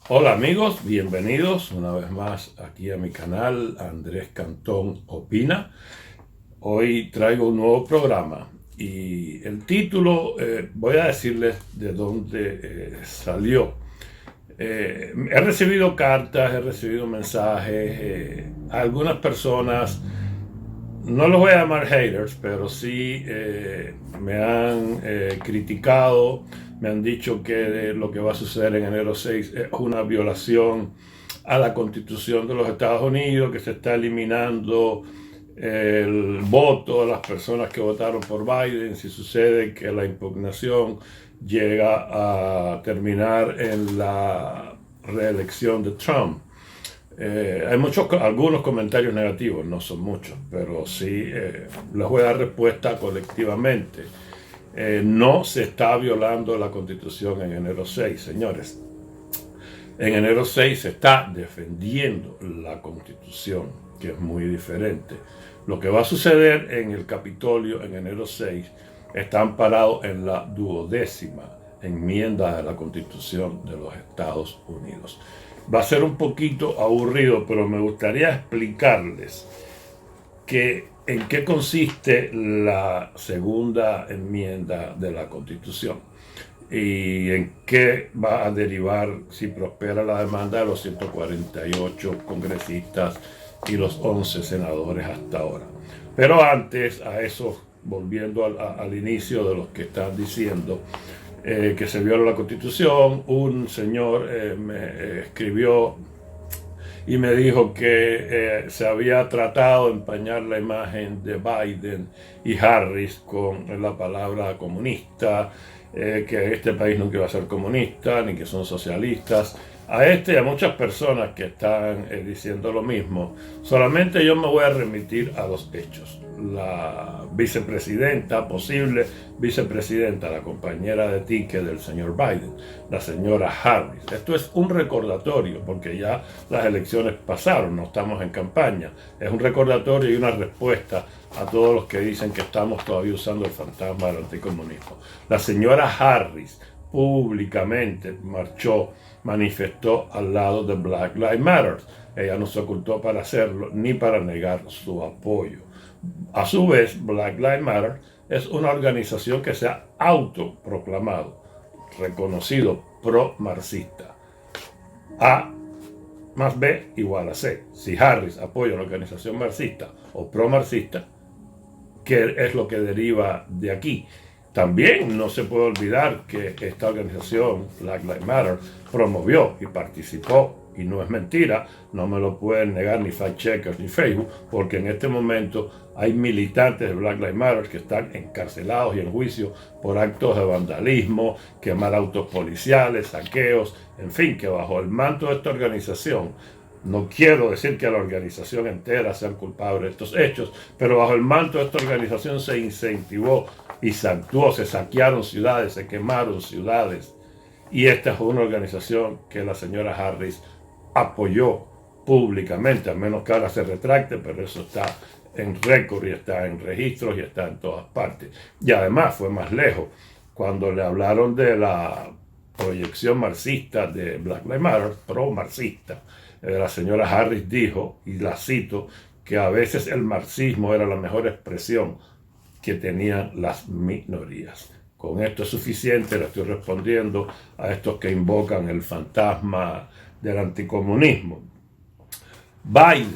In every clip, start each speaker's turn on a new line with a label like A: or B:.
A: Hola amigos, bienvenidos una vez más aquí a mi canal Andrés Cantón Opina. Hoy traigo un nuevo programa y el título voy a decirles de dónde salió. He recibido cartas, he recibido mensajes, algunas personas, no los voy a llamar haters, pero sí me han criticado, me han dicho que lo que va a suceder en enero 6 es una violación a la Constitución de los Estados Unidos, que se está eliminando el voto de las personas que votaron por Biden si sucede que la impugnación llega a terminar en la reelección de Trump. Hay algunos comentarios negativos, no son muchos, pero sí les voy a dar respuesta colectivamente. No se está violando la Constitución en enero 6, señores. En enero 6 se está defendiendo la Constitución, que es muy diferente. Lo que va a suceder en el Capitolio en enero 6 está amparado en la 12ª enmienda de la Constitución de los Estados Unidos. Va a ser un poquito aburrido, pero me gustaría explicarles en qué consiste la segunda enmienda de la Constitución y en qué va a derivar si prospera la demanda de los 148 congresistas y los 11 senadores hasta ahora. Pero antes, a eso, volviendo al inicio de los que están diciendo que se viola la Constitución, un señor me escribió y me dijo que se había tratado de empañar la imagen de Biden y Harris con la palabra comunista, que este país nunca iba a ser comunista, ni que son socialistas. A este y a muchas personas que están diciendo lo mismo, solamente yo me voy a remitir a los hechos. La vicepresidenta, posible vicepresidenta, la compañera de ticket del señor Biden, la señora Harris. Esto es un recordatorio, porque ya las elecciones pasaron, no estamos en campaña. Es un recordatorio y una respuesta a todos los que dicen que estamos todavía usando el fantasma del anticomunismo. La señora Harris públicamente manifestó al lado de Black Lives Matter. Ella no se ocultó para hacerlo ni para negar su apoyo. A su vez, Black Lives Matter es una organización que se ha autoproclamado, reconocido pro-marxista. A más B igual a C. Si Harris apoya una organización marxista o pro-marxista, ¿qué es lo que deriva de aquí? También no se puede olvidar que esta organización, Black Lives Matter, promovió y participó, y no es mentira, no me lo pueden negar ni fact checkers ni Facebook, porque en este momento hay militantes de Black Lives Matter que están encarcelados y en juicio por actos de vandalismo, quemar autos policiales, saqueos, en fin, que bajo el manto de esta organización, no quiero decir que la organización entera sean culpables de estos hechos, pero bajo el manto de esta organización se incentivó y se actuó, se saquearon ciudades, se quemaron ciudades. Y esta es una organización que la señora Harris apoyó públicamente, a menos que ahora se retracte, pero eso está en récord y está en registros y está en todas partes. Y además fue más lejos. Cuando le hablaron de la proyección marxista de Black Lives Matter, pro-marxista, la señora Harris dijo, y la cito, que a veces el marxismo era la mejor expresión que tenían las minorías. Con esto es suficiente, le estoy respondiendo a estos que invocan el fantasma del anticomunismo. Biden,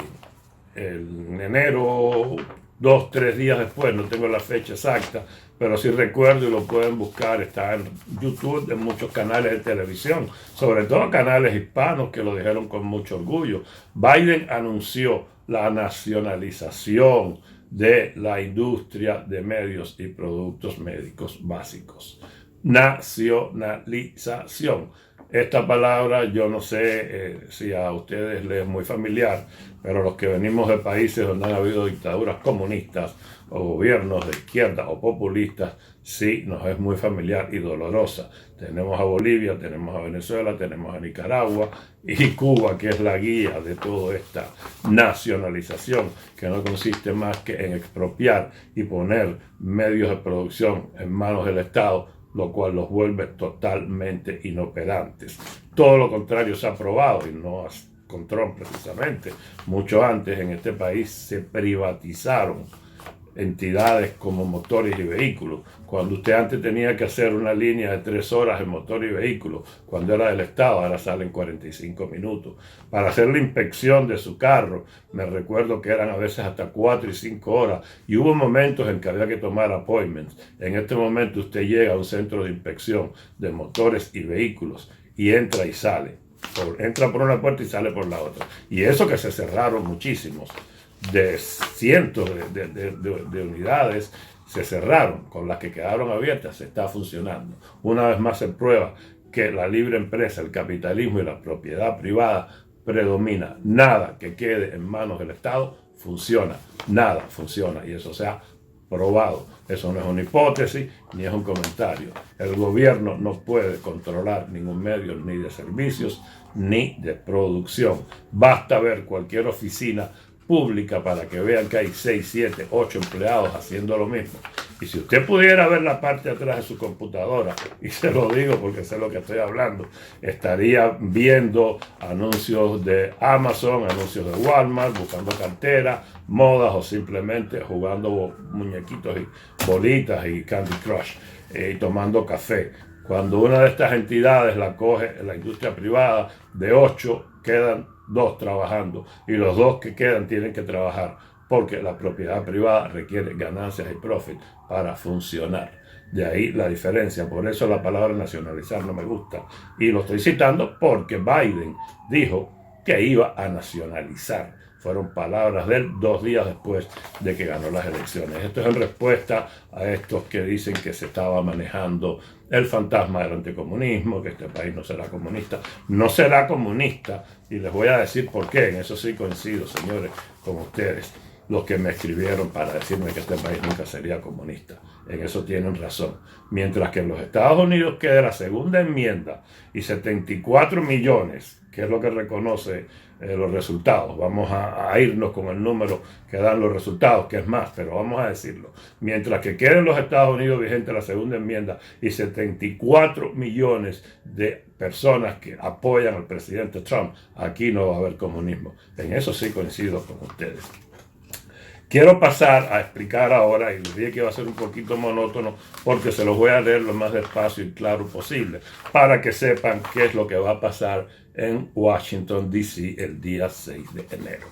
A: en enero, 2, 3 días después, no tengo la fecha exacta, pero sí recuerdo y lo pueden buscar, está en YouTube, en muchos canales de televisión, sobre todo canales hispanos que lo dijeron con mucho orgullo. Biden anunció la nacionalización de la industria de medios y productos médicos básicos. Nacionalización. Esta palabra yo no sé si a ustedes les es muy familiar, pero los que venimos de países donde han habido dictaduras comunistas o gobiernos de izquierda o populistas, sí nos es muy familiar y dolorosa. Tenemos a Bolivia, tenemos a Venezuela, tenemos a Nicaragua y Cuba, que es la guía de toda esta nacionalización, que no consiste más que en expropiar y poner medios de producción en manos del Estado lo cual los vuelve totalmente inoperantes. Todo lo contrario se ha probado, y no con Trump precisamente. Mucho antes en este país se privatizaron entidades como motores y vehículos. Cuando usted antes tenía que hacer una línea de 3 horas en motor y vehículo, cuando era del Estado, ahora salen 45 minutos. Para hacer la inspección de su carro, me recuerdo que eran a veces hasta 4 y 5 horas, y hubo momentos en que había que tomar appointments. En este momento usted llega a un centro de inspección de motores y vehículos y entra y sale. Entra por una puerta y sale por la otra. Y eso que se cerraron muchísimos, de cientos de unidades se cerraron. Con las que quedaron abiertas se está funcionando. Una vez más se prueba que la libre empresa, el capitalismo y la propiedad privada predomina. Nada que quede en manos del Estado funciona. Nada funciona, y eso se ha probado. Eso no es una hipótesis ni es un comentario. El gobierno no puede controlar ningún medio ni de servicios ni de producción. Basta ver cualquier oficina pública para que vean que hay 6, 7, 8 empleados haciendo lo mismo. Y si usted pudiera ver la parte de atrás de su computadora, y se lo digo porque sé lo que estoy hablando, estaría viendo anuncios de Amazon, anuncios de Walmart, buscando cartera, modas, o simplemente jugando muñequitos y bolitas y Candy Crush, y tomando café. Cuando una de estas entidades la coge la industria privada, de 8 quedan 2 trabajando, y los 2 que quedan tienen que trabajar, porque la propiedad privada requiere ganancias y profit para funcionar. De ahí la diferencia. Por eso la palabra nacionalizar no me gusta, y lo estoy citando porque Biden dijo que iba a nacionalizar. Fueron palabras de él 2 días después de que ganó las elecciones. Esto es en respuesta a estos que dicen que se estaba manejando el fantasma del anticomunismo, que este país no será comunista. No será comunista, y les voy a decir por qué. En eso sí coincido, señores, con ustedes, los que me escribieron para decirme que este país nunca sería comunista. En eso tienen razón. Mientras que en los Estados Unidos quede la segunda enmienda y 74 millones, que es lo que reconoce los resultados. Vamos a irnos con el número que dan los resultados, que es más, pero vamos a decirlo. Mientras que quede en los Estados Unidos vigente la segunda enmienda y 74 millones de personas que apoyan al presidente Trump, aquí no va a haber comunismo. En eso sí coincido con ustedes. Quiero pasar a explicar ahora, y les dije que iba a ser un poquito monótono porque se los voy a leer lo más despacio y claro posible, para que sepan qué es lo que va a pasar en Washington, D.C. el día 6 de enero.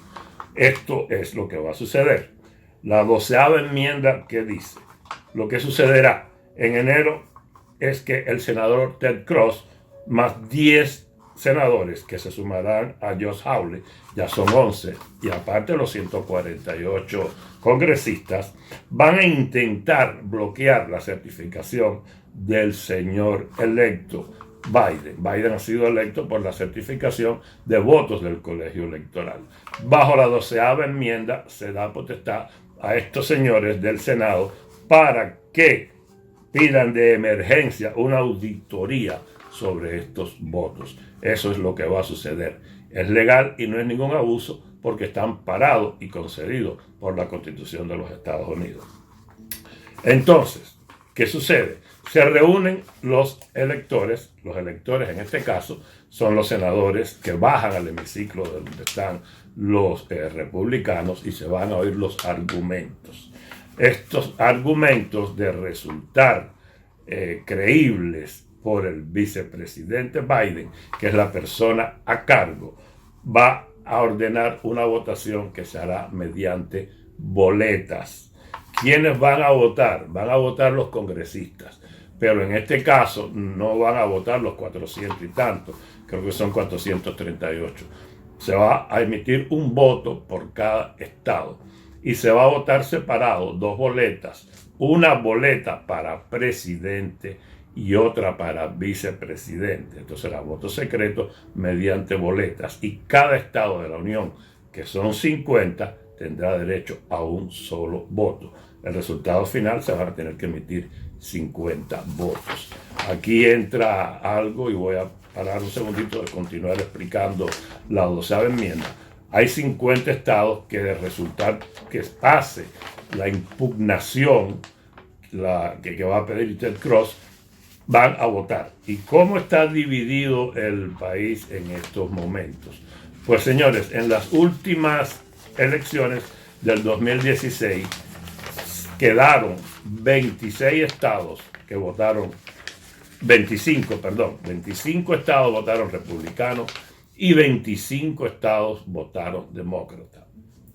A: Esto es lo que va a suceder. La 12ª enmienda que dice, lo que sucederá en enero es que el senador Ted Cruz más 10 senadores que se sumarán a Josh Hawley, ya son 11, y aparte los 148 congresistas, van a intentar bloquear la certificación del señor electo Biden. Biden ha sido electo por la certificación de votos del colegio electoral. Bajo la 12ª enmienda se da potestad a estos señores del Senado para que pidan de emergencia una auditoría sobre estos votos. Eso es lo que va a suceder. Es legal y no es ningún abuso porque está amparado y concedido por la Constitución de los Estados Unidos. Entonces, ¿qué sucede? Se reúnen los electores en este caso son los senadores que bajan al hemiciclo donde están los republicanos y se van a oír los argumentos. Estos argumentos, de resultar creíbles por el vicepresidente Biden, que es la persona a cargo, va a ordenar una votación que se hará mediante boletas. ¿Quiénes van a votar? Van a votar los congresistas, pero en este caso no van a votar los 400 y tantos, creo que son 438. Se va a emitir un voto por cada estado y se va a votar separado 2 boletas, una boleta para presidente y otra para vicepresidente. Entonces será voto secreto mediante boletas, y cada estado de la Unión, que son 50, tendrá derecho a un solo voto. El resultado final se van a tener que emitir 50 votos. Aquí entra algo y voy a parar un segundito de continuar explicando la 12ª enmienda. Hay 50 estados que, de resultar que pase la impugnación que va a pedir Ted Cruz, van a votar. ¿Y cómo está dividido el país en estos momentos? Pues señores, en las últimas elecciones del 2016 quedaron 26 estados que votaron, 25 estados votaron republicanos y 25 estados votaron demócratas.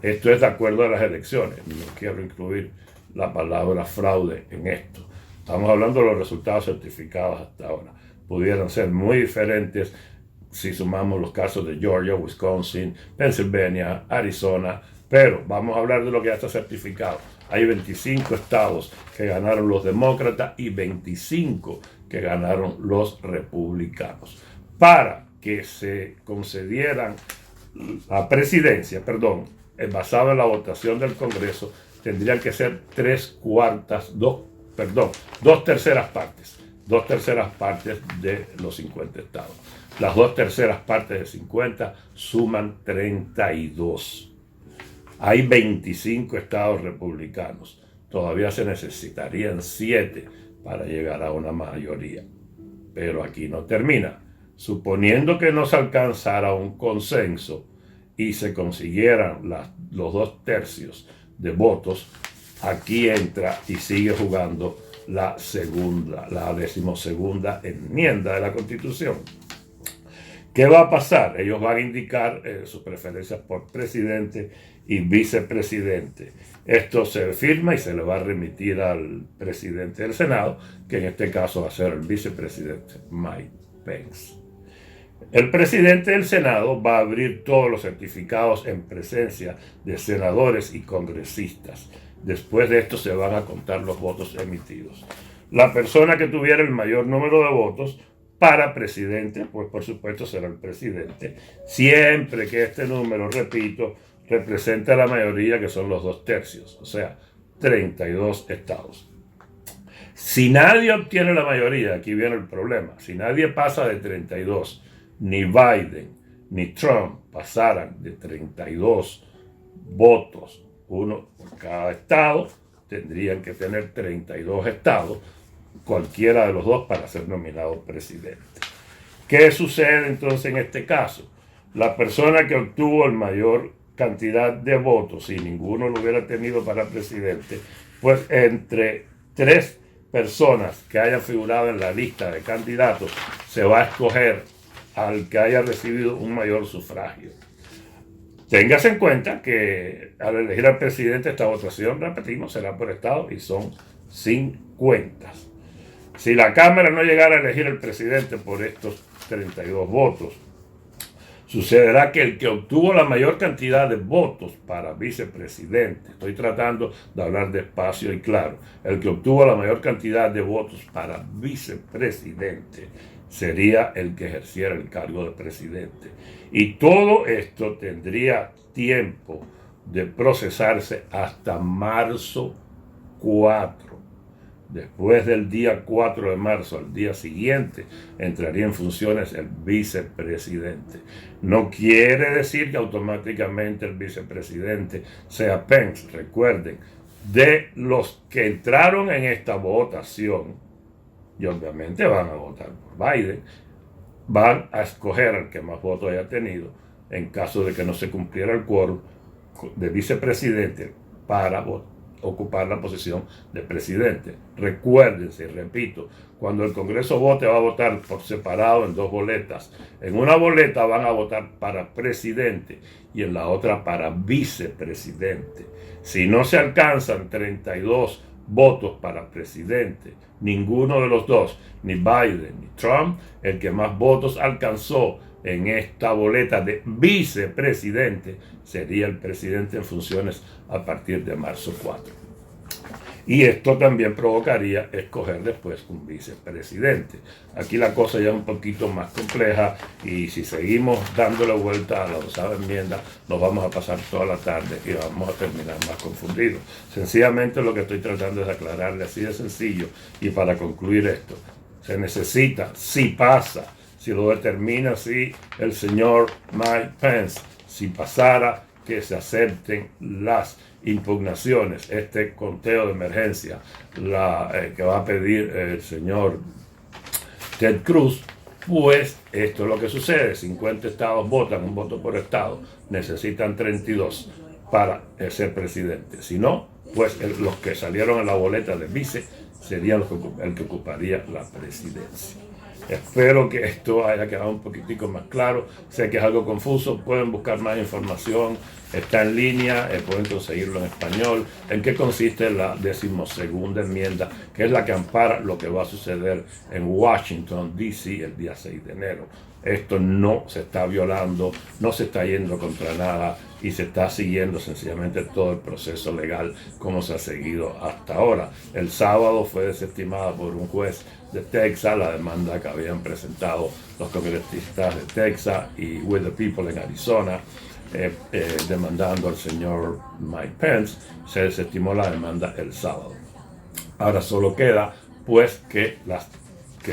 A: Esto es de acuerdo a las elecciones. No quiero incluir la palabra fraude en esto. Estamos hablando de los resultados certificados hasta ahora. Pudieran ser muy diferentes si sumamos los casos de Georgia, Wisconsin, Pennsylvania, Arizona, pero vamos a hablar de lo que ya está certificado. Hay 25 estados que ganaron los demócratas y 25 que ganaron los republicanos. Para que se concedieran la presidencia, basado en la votación del Congreso, tendrían que ser dos terceras partes de los 50 estados. Las 2/3 partes de 50 suman 32. Hay 25 estados republicanos. Todavía se necesitarían 7 para llegar a una mayoría. Pero aquí no termina. Suponiendo que no se alcanzara un consenso y se consiguieran los 2/3 de votos, aquí entra y sigue jugando la 12ª enmienda de la Constitución. ¿Qué va a pasar? Ellos van a indicar sus preferencias por presidente y vicepresidente. Esto se firma y se le va a remitir al presidente del Senado, que en este caso va a ser el vicepresidente Mike Pence. El presidente del Senado va a abrir todos los certificados en presencia de senadores y congresistas. Después de esto se van a contar los votos emitidos. La persona que tuviera el mayor número de votos para presidente, pues por supuesto será el presidente, siempre que este número, repito, representa la mayoría, que son los 2/3, o sea, 32 estados. Si nadie obtiene la mayoría, aquí viene el problema, si nadie pasa de 32, ni Biden ni Trump pasaran de 32 votos, uno por cada estado, tendrían que tener 32 estados, cualquiera de los dos, para ser nominado presidente. ¿Qué sucede entonces en este caso? La persona que obtuvo la mayor cantidad de votos, si ninguno lo hubiera tenido para presidente, pues entre 3 personas que hayan figurado en la lista de candidatos, se va a escoger al que haya recibido un mayor sufragio. Téngase en cuenta que al elegir al presidente, esta votación, repetimos, será por estado y son 50. Si la Cámara no llegara a elegir al presidente por estos 32 votos, sucederá que el que obtuvo la mayor cantidad de votos para vicepresidente, estoy tratando de hablar despacio y claro, el que obtuvo la mayor cantidad de votos para vicepresidente sería el que ejerciera el cargo de presidente. Y todo esto tendría tiempo de procesarse hasta marzo 4. Después del día 4 de marzo, al día siguiente, entraría en funciones el vicepresidente. No quiere decir que automáticamente el vicepresidente sea Pence. Recuerden, de los que entraron en esta votación, y obviamente van a votar por Biden, van a escoger al que más votos haya tenido, en caso de que no se cumpliera el quórum de vicepresidente, para ocupar la posición de presidente. Recuérdense, repito, cuando el Congreso vote, va a votar por separado en 2 boletas. En una boleta van a votar para presidente y en la otra para vicepresidente. Si no se alcanzan 32 votos para presidente, ninguno de los dos, ni Biden ni Trump, el que más votos alcanzó en esta boleta de vicepresidente sería el presidente en funciones a partir de marzo 4. Y esto también provocaría escoger después un vicepresidente. Aquí la cosa ya es un poquito más compleja y si seguimos dándole vuelta a la usada enmienda, nos vamos a pasar toda la tarde y vamos a terminar más confundidos. Sencillamente lo que estoy tratando es aclararle así de sencillo. Y para concluir esto, se necesita, si pasa, si lo determina así el señor Mike Pence, si pasara, que se acepten las impugnaciones, este conteo de emergencia que va a pedir el señor Ted Cruz, pues esto es lo que sucede: 50 estados votan, un voto por estado, necesitan 32 para ser presidente. Si no, pues los que salieron en la boleta de vice serían el que ocuparía la presidencia. Espero que esto haya quedado un poquitico más claro. Sé que es algo confuso, pueden buscar más información, está en línea, pueden conseguirlo en español. ¿En qué consiste la 12ª enmienda? Que es la que ampara lo que va a suceder en Washington, D.C. el día 6 de enero. Esto no se está violando, no se está yendo contra nada y se está siguiendo sencillamente todo el proceso legal como se ha seguido hasta ahora. El sábado fue desestimada por un juez de Texas la demanda que habían presentado los congresistas de Texas y With the People en Arizona, demandando al señor Mike Pence. Se desestimó la demanda el sábado. Ahora solo queda pues que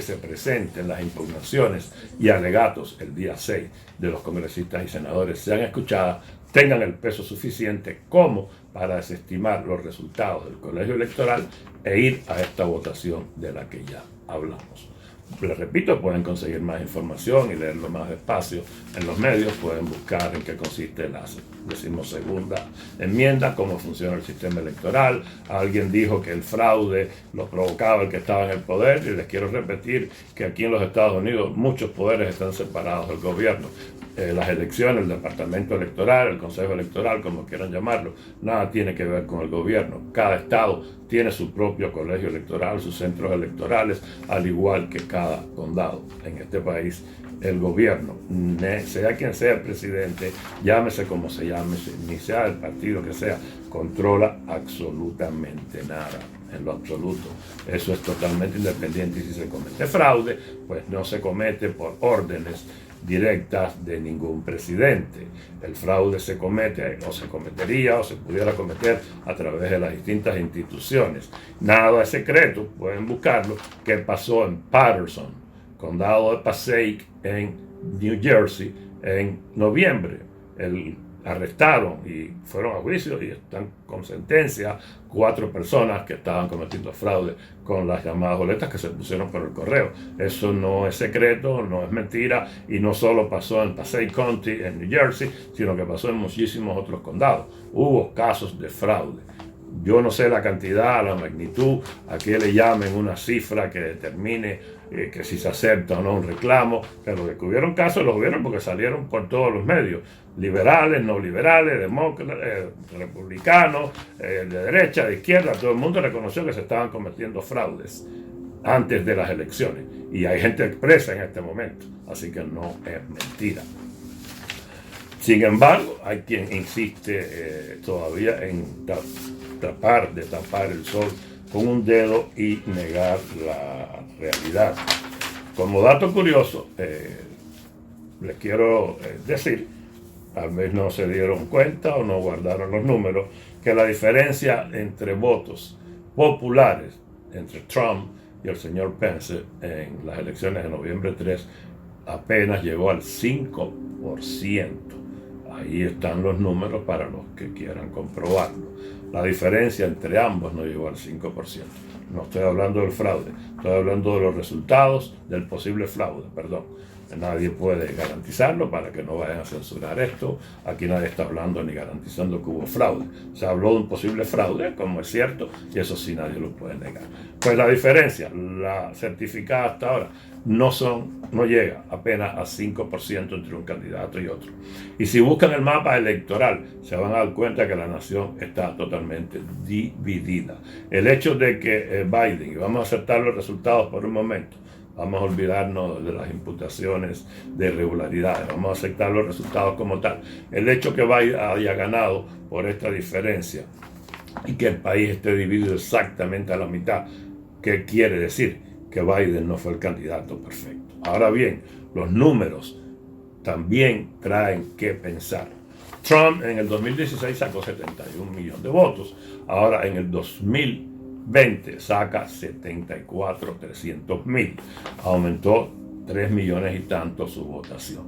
A: se presenten las impugnaciones y alegatos el día 6 de los congresistas y senadores sean escuchadas, tengan el peso suficiente como para desestimar los resultados del colegio electoral e ir a esta votación de la que ya hablamos. Les repito, pueden conseguir más información y leerlo más despacio en los medios. Pueden buscar en qué consiste la 12ª enmienda, cómo funciona el sistema electoral. Alguien dijo que el fraude lo provocaba el que estaba en el poder, y les quiero repetir que aquí en los Estados Unidos muchos poderes están separados del gobierno. Las elecciones, el departamento electoral, el consejo electoral, como quieran llamarlo, nada tiene que ver con el gobierno. Cada estado tiene su propio colegio electoral, sus centros electorales, al igual que cada condado. En este país, el gobierno, sea quien sea el presidente, llámese como se llame, ni sea el partido que sea, controla absolutamente nada. En lo absoluto. Eso es totalmente independiente, y si se comete fraude, pues no se comete por órdenes directas de ningún presidente. El fraude se comete, o se cometería, o se pudiera cometer a través de las distintas instituciones. Nada es secreto, pueden buscarlo, que pasó en Paterson, condado de Passaic, en New Jersey, en noviembre. Arrestaron y fueron a juicio y están con sentencia 4 personas que estaban cometiendo fraude con las llamadas boletas que se pusieron por el correo. Eso no es secreto, no es mentira, y no solo pasó en Passaic County, en New Jersey, sino que pasó en muchísimos otros condados. Hubo casos de fraude. Yo no sé la cantidad, la magnitud, a qué le llamen una cifra que determine que si se acepta o no un reclamo, pero de que hubieron casos, los hubieron porque salieron por todos los medios. Liberales, no liberales, demócratas, republicanos, de derecha, de izquierda, todo el mundo reconoció que se estaban cometiendo fraudes antes de las elecciones. Y hay gente expresa en este momento, así que no es mentira. Sin embargo, hay quien insiste todavía en tapar el sol con un dedo y negar la realidad. Como dato curioso, les quiero decir, tal vez no se dieron cuenta o no guardaron los números, que la diferencia entre votos populares entre Trump y el señor Pence en las elecciones de noviembre 3 apenas llegó al 5%. Ahí están los números para los que quieran comprobarlo. La diferencia entre ambos no llegó al 5%. No estoy hablando del fraude, estoy hablando de los resultados del posible fraude, perdón. Nadie puede garantizarlo para que no vayan a censurar esto. Aquí nadie está hablando ni garantizando que hubo fraude. Se habló de un posible fraude, como es cierto, y eso sí nadie lo puede negar. Pues la diferencia, la certificada hasta ahora, no llega apenas a 5% entre un candidato y otro. Y si buscan el mapa electoral, se van a dar cuenta que la nación está totalmente dividida. El hecho de que Biden, y vamos a aceptar los resultados por un momento, vamos a olvidarnos de las imputaciones de irregularidades, vamos a aceptar los resultados como tal. El hecho que Biden haya ganado por esta diferencia y que el país esté dividido exactamente a la mitad, ¿qué quiere decir? Que Biden no fue el candidato perfecto. Ahora bien, los números también traen que pensar. Trump en el 2016 sacó 71 millones de votos. Ahora en el 2020 saca 74.300.000. Aumentó 3 millones y tanto su votación.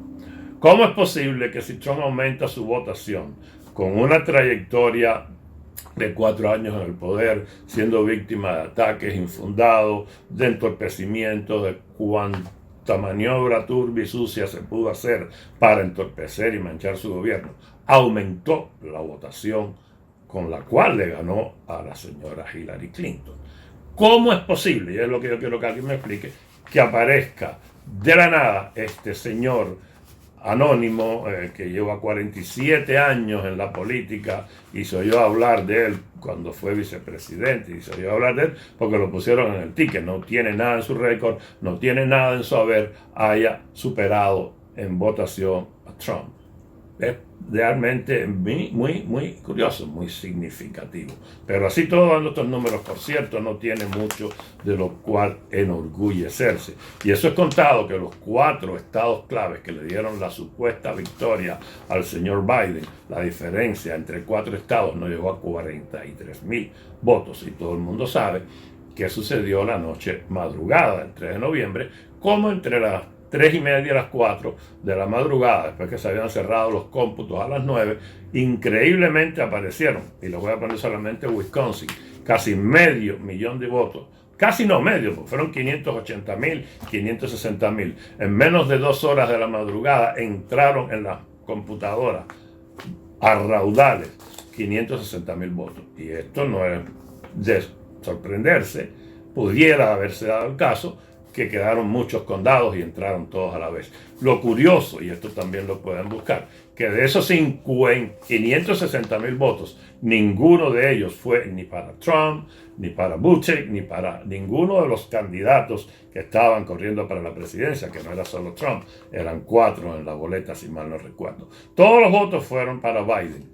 A: ¿Cómo es posible que si Trump aumenta su votación con una trayectoria de 4 años en el poder, siendo víctima de ataques infundados, de entorpecimiento, de cuánta maniobra turbia y sucia se pudo hacer para entorpecer y manchar su gobierno, aumentó la votación con la cual le ganó a la señora Hillary Clinton. ¿Cómo es posible? Y es lo que yo quiero que alguien me explique, que aparezca de la nada este señor anónimo que lleva 47 años en la política y se oyó hablar de él cuando fue vicepresidente, y se oyó hablar de él porque lo pusieron en el ticket, no tiene nada en su récord, no tiene nada en su haber, haya superado en votación a Trump. Es realmente muy curioso, muy significativo. Pero así todos estos números, por cierto, no tienen mucho de lo cual enorgullecerse. Y eso es contado que los 4 estados claves que le dieron la supuesta victoria al señor Biden, la diferencia entre 4 estados no llegó a 43,000 votos. Y todo el mundo sabe qué sucedió la noche madrugada del 3 de noviembre, como entre las 3:30 a las 4 de la madrugada, después que se habían cerrado los cómputos a las 9, increíblemente aparecieron, y les voy a poner solamente Wisconsin, casi 500,000 de votos, casi no medio, porque fueron 580,000, 560,000. En menos de 2 horas de la madrugada entraron en las computadoras a raudales 560,000 votos. Y esto no es de sorprenderse, pudiera haberse dado el caso que quedaron muchos condados y entraron todos a la vez. Lo curioso, y esto también lo pueden buscar, que de esos 560,000 votos, ninguno de ellos fue ni para Trump, ni para Buttigieg, ni para ninguno de los candidatos que estaban corriendo para la presidencia, que no era solo Trump, eran 4 en la boleta, si mal no recuerdo. Todos los votos fueron para Biden.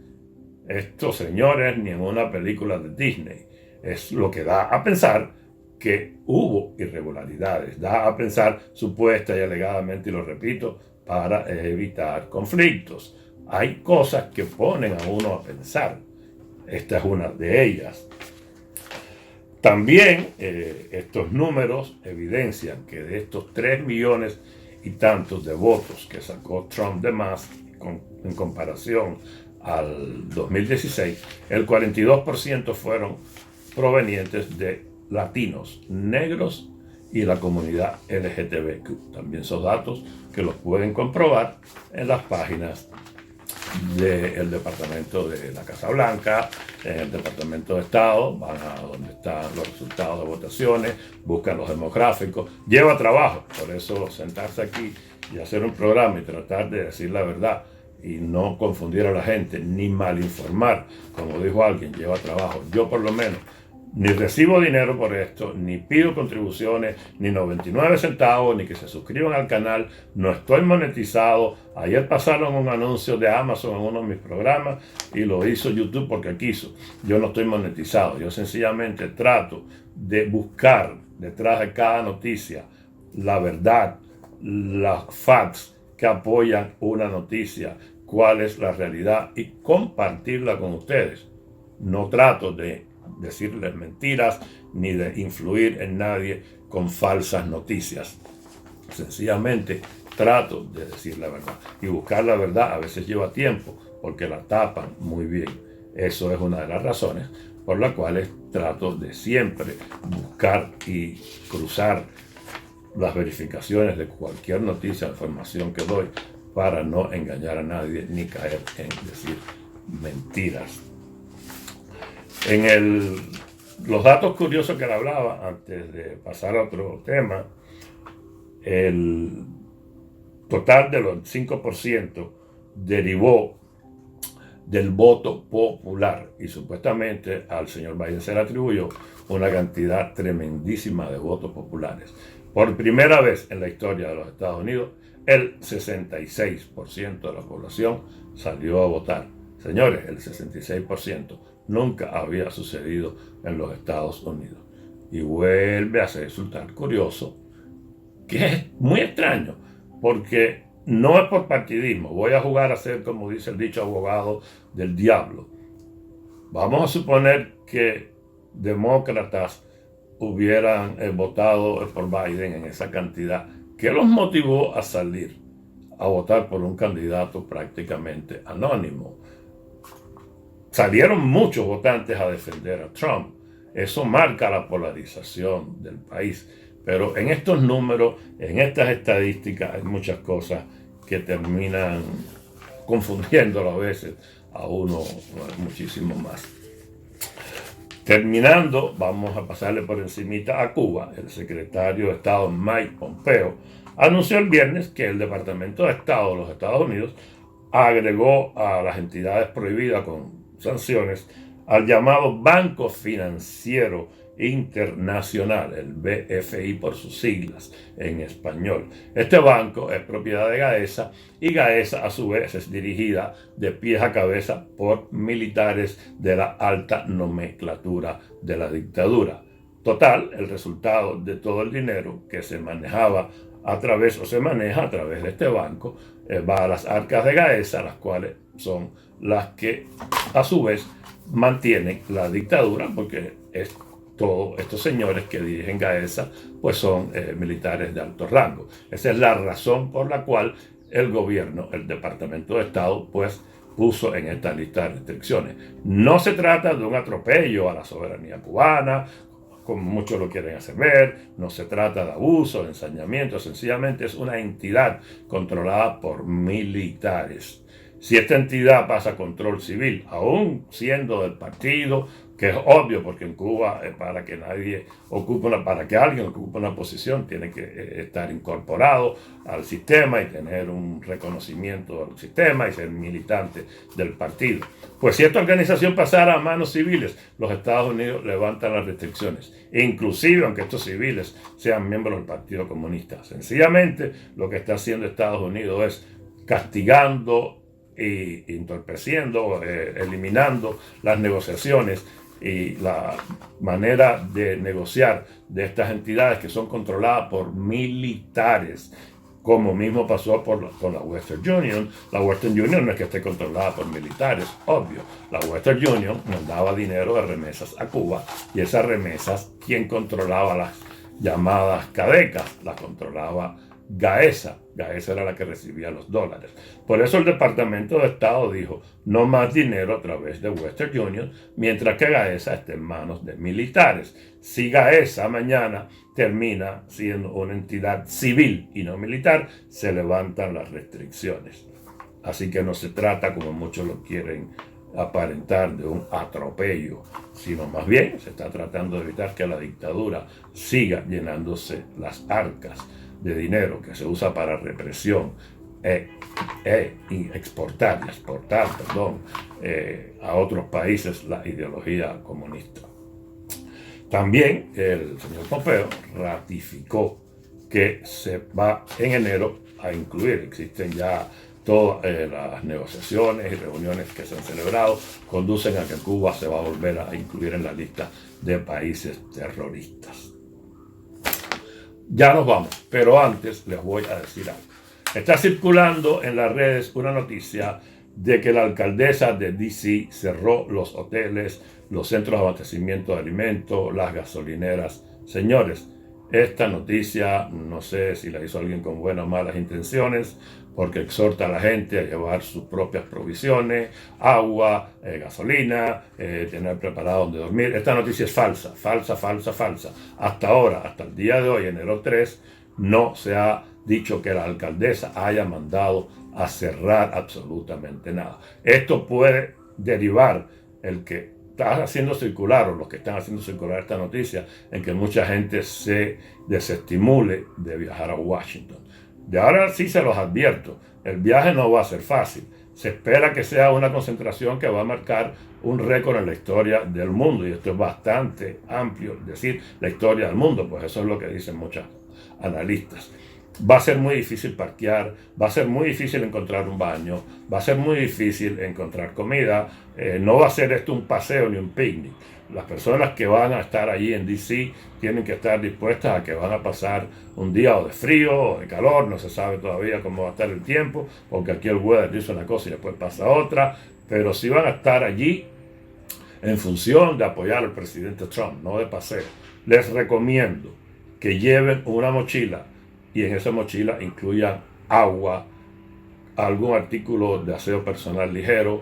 A: Estos señores ni en una película de Disney. Es lo que da a pensar que hubo irregularidades, da a pensar supuesta y alegadamente, y lo repito, para evitar conflictos. Hay cosas que ponen a uno a pensar. Esta es una de ellas. También estos números evidencian que de estos 3 millones y tantos de votos que sacó Trump de más en comparación al 2016, el 42% fueron provenientes de latinos, negros y la comunidad LGTBQ. También son datos que los pueden comprobar en las páginas del Departamento de la Casa Blanca, en el Departamento de Estado, van a donde están los resultados de votaciones, buscan los demográficos, lleva trabajo, por eso sentarse aquí y hacer un programa y tratar de decir la verdad y no confundir a la gente, ni malinformar, como dijo alguien, lleva trabajo. Yo por lo menos ni recibo dinero por esto, ni pido contribuciones, ni 99 centavos, ni que se suscriban al canal. No estoy monetizado. Ayer pasaron un anuncio de Amazon en uno de mis programas y lo hizo YouTube porque quiso. Yo no estoy monetizado. Yo sencillamente trato de buscar detrás de cada noticia la verdad, las facts que apoyan una noticia, cuál es la realidad y compartirla con ustedes. No trato de decirles mentiras ni de influir en nadie con falsas noticias. Sencillamente trato de decir la verdad, y buscar la verdad a veces lleva tiempo porque la tapan muy bien. Eso es una de las razones por las cuales trato de siempre buscar y cruzar las verificaciones de cualquier noticia o información que doy para no engañar a nadie ni caer en decir mentiras. Los datos curiosos que le hablaba antes de pasar a otro tema, el total de los 5% derivó del voto popular y supuestamente al señor Biden se le atribuyó una cantidad tremendísima de votos populares. Por primera vez en la historia de los Estados Unidos, el 66% de la población salió a votar. Señores, el 66% nunca había sucedido en los Estados Unidos. Y vuelve a resultar curioso, que es muy extraño, porque no es por partidismo. Voy a jugar a ser, como dice el dicho, abogado del diablo. Vamos a suponer que demócratas hubieran votado por Biden en esa cantidad. ¿Qué los motivó a salir a votar por un candidato prácticamente anónimo? salieron muchos votantes a defender a Trump. Eso marca la polarización del país. Pero en estos números, en estas estadísticas, hay muchas cosas que terminan confundiéndolo a veces a uno muchísimo más. Terminando, vamos a pasarle por encimita a Cuba. El secretario de Estado Mike Pompeo anunció el viernes que el Departamento de Estado de los Estados Unidos agregó a las entidades prohibidas con sanciones al llamado Banco Financiero Internacional, el BFI por sus siglas en español. Este banco es propiedad de Gaesa y Gaesa a su vez es dirigida de pies a cabeza por militares de la alta nomenclatura de la dictadura. Total, el resultado de todo el dinero que se manejaba a través o se maneja a través de este banco va a las arcas de Gaesa, las cuales son las que a su vez mantienen la dictadura, porque todos estos señores que dirigen Gaesa pues son militares de alto rango. Esa es la razón por la cual el gobierno, el Departamento de Estado, pues puso en esta lista de restricciones. No se trata de un atropello a la soberanía cubana, como muchos lo quieren hacer ver, no se trata de abuso, de ensañamiento, sencillamente es una entidad controlada por militares. Si esta entidad pasa a control civil, aún siendo del partido, que es obvio porque en Cuba para que alguien ocupe una posición tiene que estar incorporado al sistema y tener un reconocimiento del sistema y ser militante del partido. Pues si esta organización pasara a manos civiles, los Estados Unidos levantan las restricciones, inclusive aunque estos civiles sean miembros del Partido Comunista. Sencillamente lo que está haciendo Estados Unidos es castigando y entorpeciendo, eliminando las negociaciones y la manera de negociar de estas entidades que son controladas por militares, como mismo pasó con la Western Union. La Western Union no es que esté controlada por militares, obvio. La Western Union mandaba dinero de remesas a Cuba y esas remesas, ¿quién controlaba? Las llamadas cadecas, las controlaba Gaesa. Gaesa era la que recibía los dólares. Por eso el Departamento de Estado dijo no más dinero a través de Western Union, mientras que Gaesa esté en manos de militares. Si Gaesa mañana termina siendo una entidad civil y no militar, se levantan las restricciones. Así que no se trata, como muchos lo quieren aparentar, de un atropello, sino más bien se está tratando de evitar que la dictadura siga llenándose las arcas de dinero que se usa para represión y exportar a otros países la ideología comunista. También el señor Pompeo ratificó que se va en enero a incluir, existen ya todas las negociaciones y reuniones que se han celebrado, conducen a que Cuba se va a volver a incluir en la lista de países terroristas. Ya nos vamos, pero antes les voy a decir algo. Está circulando en las redes una noticia de que la alcaldesa de D.C. cerró los hoteles, los centros de abastecimiento de alimentos, las gasolineras. Señores, esta noticia no sé si la hizo alguien con buenas o malas intenciones, porque exhorta a la gente a llevar sus propias provisiones, agua, gasolina, tener preparado donde dormir. Esta noticia es falsa. Hasta ahora, hasta el día de hoy, enero 3, no se ha dicho que la alcaldesa haya mandado a cerrar absolutamente nada. Esto puede derivar el que está haciendo circular, o los que están haciendo circular esta noticia, en que mucha gente se desestimule de viajar a Washington. De ahora sí se los advierto, el viaje no va a ser fácil. Se espera que sea una concentración que va a marcar un récord en la historia del mundo, y esto es bastante amplio, decir la historia del mundo, pues eso es lo que dicen muchos analistas. Va a ser muy difícil parquear, va a ser muy difícil encontrar un baño, va a ser muy difícil encontrar comida, no va a ser esto un paseo ni un picnic. Las personas que van a estar allí en D.C. tienen que estar dispuestas a que van a pasar un día o de frío o de calor, no se sabe todavía cómo va a estar el tiempo, porque aquí el weather dice una cosa y después pasa otra, pero si van a estar allí en función de apoyar al presidente Trump, no de paseo, les recomiendo que lleven una mochila y en esa mochila incluyan agua, algún artículo de aseo personal ligero,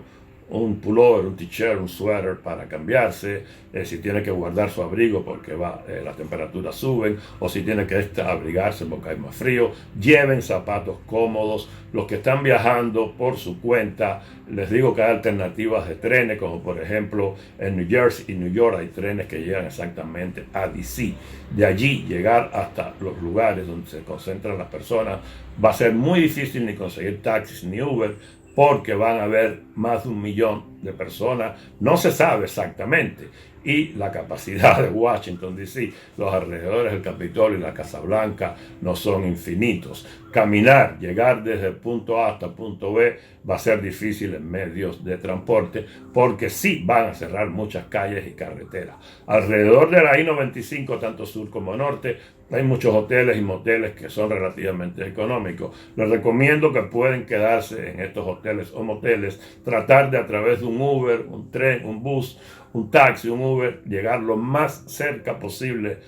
A: un pullover, un t-shirt, un suéter para cambiarse, si tiene que guardar su abrigo porque las temperaturas suben, o si tiene que abrigarse porque hay más frío, lleven zapatos cómodos. Los que están viajando por su cuenta, les digo que hay alternativas de trenes, como por ejemplo en New Jersey y New York hay trenes que llegan exactamente a DC. De allí llegar hasta los lugares donde se concentran las personas va a ser muy difícil ni conseguir taxis ni Uber, porque van a haber más de 1 millón de personas, no se sabe exactamente, y la capacidad de Washington DC, los alrededores del Capitolio y la Casa Blanca no son infinitos. Caminar, llegar desde el punto A hasta el punto B va a ser difícil en medios de transporte, porque sí van a cerrar muchas calles y carreteras. Alrededor de la I-95, tanto sur como norte, hay muchos hoteles y moteles que son relativamente económicos. Les recomiendo que pueden quedarse en estos hoteles o moteles, tratar de a través de un Uber, un tren, un bus, un taxi, un Uber, llegar lo más cerca posible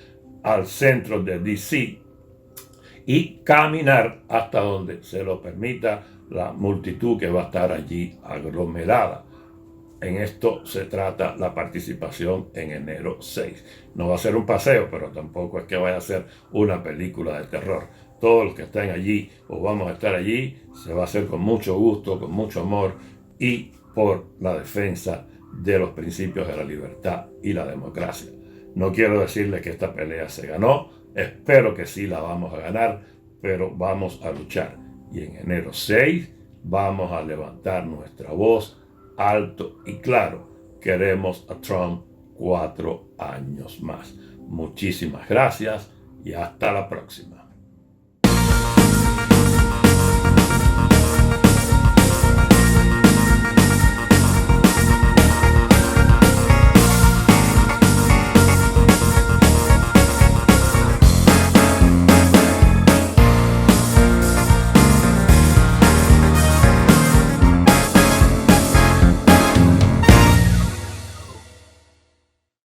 A: al centro de DC y caminar hasta donde se lo permita la multitud que va a estar allí aglomerada. En esto se trata la participación en enero 6. No va a ser un paseo, pero tampoco es que vaya a ser una película de terror. Todos los que estén allí o vamos a estar allí, se va a hacer con mucho gusto, con mucho amor y por la defensa de los principios de la libertad y la democracia. No quiero decirles que esta pelea se ganó, espero que sí la vamos a ganar, pero vamos a luchar. Y en enero 6 vamos a levantar nuestra voz alto y claro. Queremos a Trump 4 años más. Muchísimas gracias y hasta la próxima.